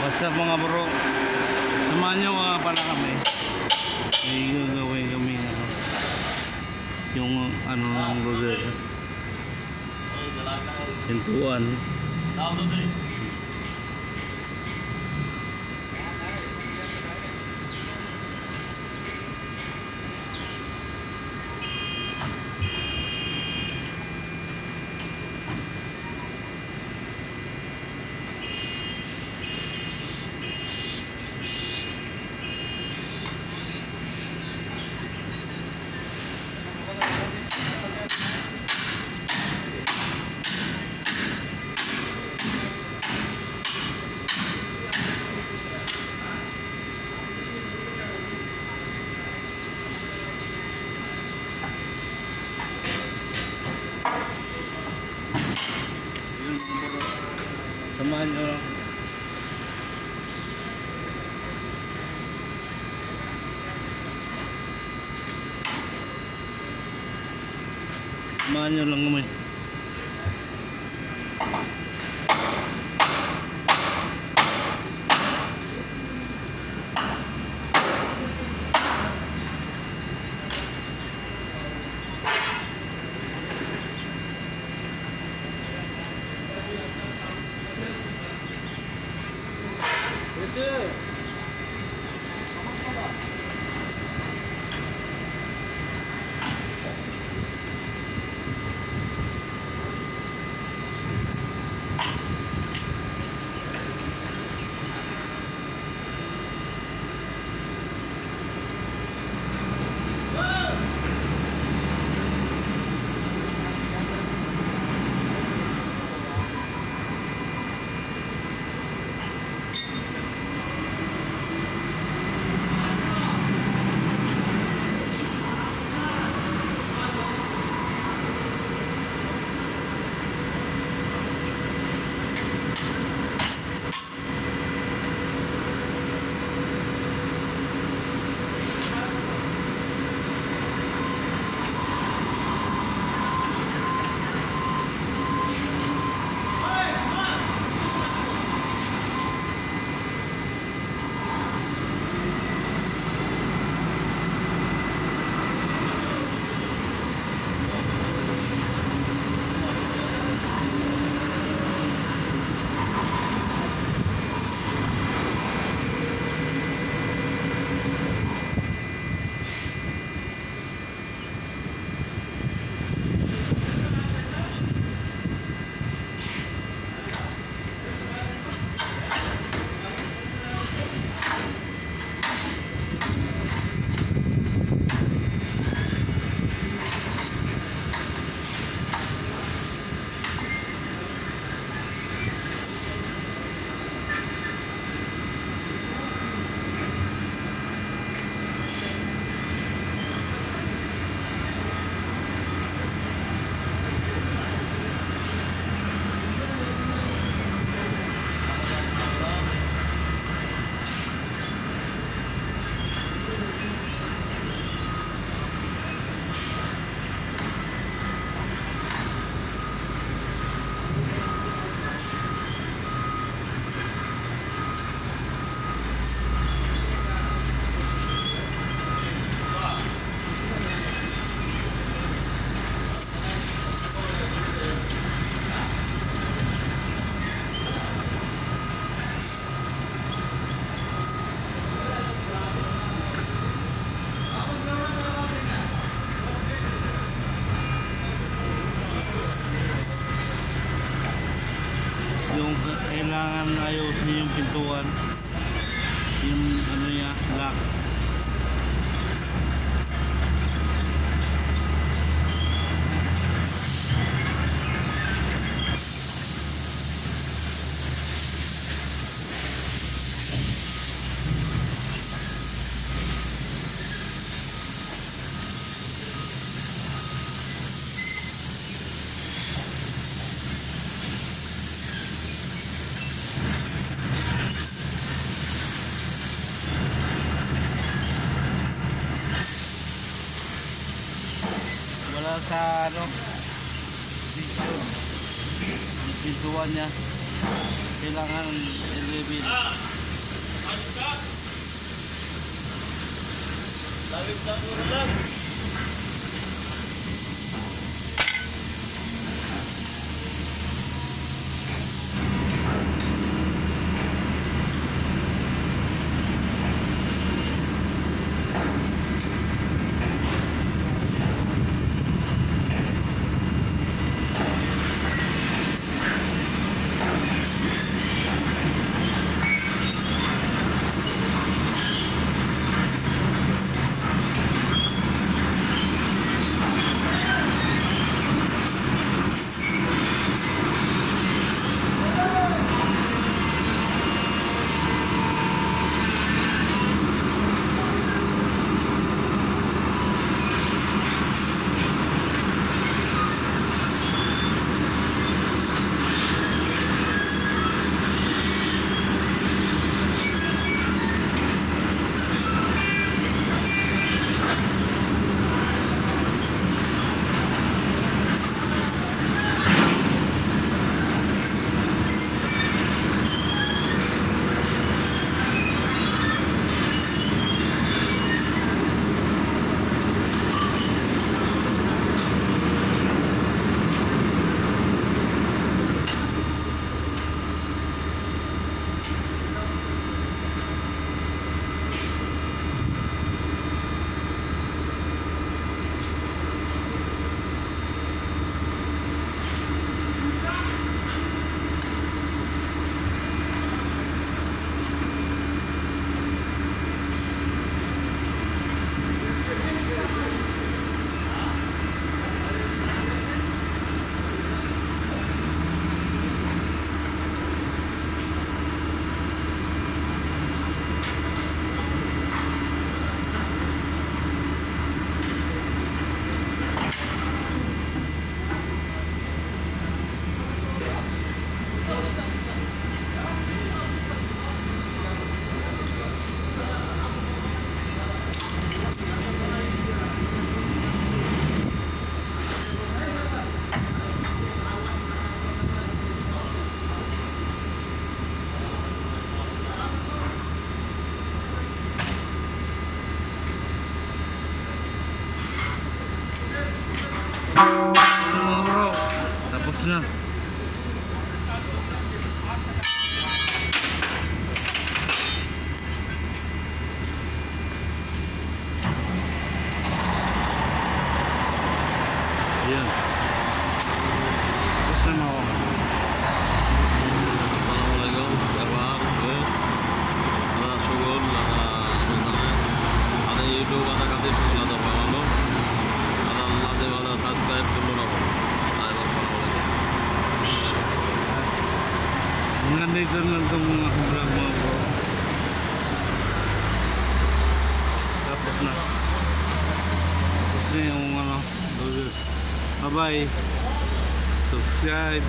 Basta mga bro, samahan nyo nga pala kami. May gagawin kami yung ano ng lugar. Pintuan. Samahan nyo lang. Samahan nyo lang naman. Yung kailangan ayusin yung pintuan, yung ano niya, lock. Wala sa ano, yung pintuan niya. kailangan i-reveal. Mga bro, tapos na. Ayan. Tapos na mga. Assalamualaikum kawan guys, ada syukur ada internet, ada YouTube, ada kasih syukur ada follow, ada lazim ada subscribe dulu nabo. Assalamualaikum. Hanggang dito lang itong mga vlog mga bro. Tapos na. Tapos na yung ano. Bye bye. Subscribe.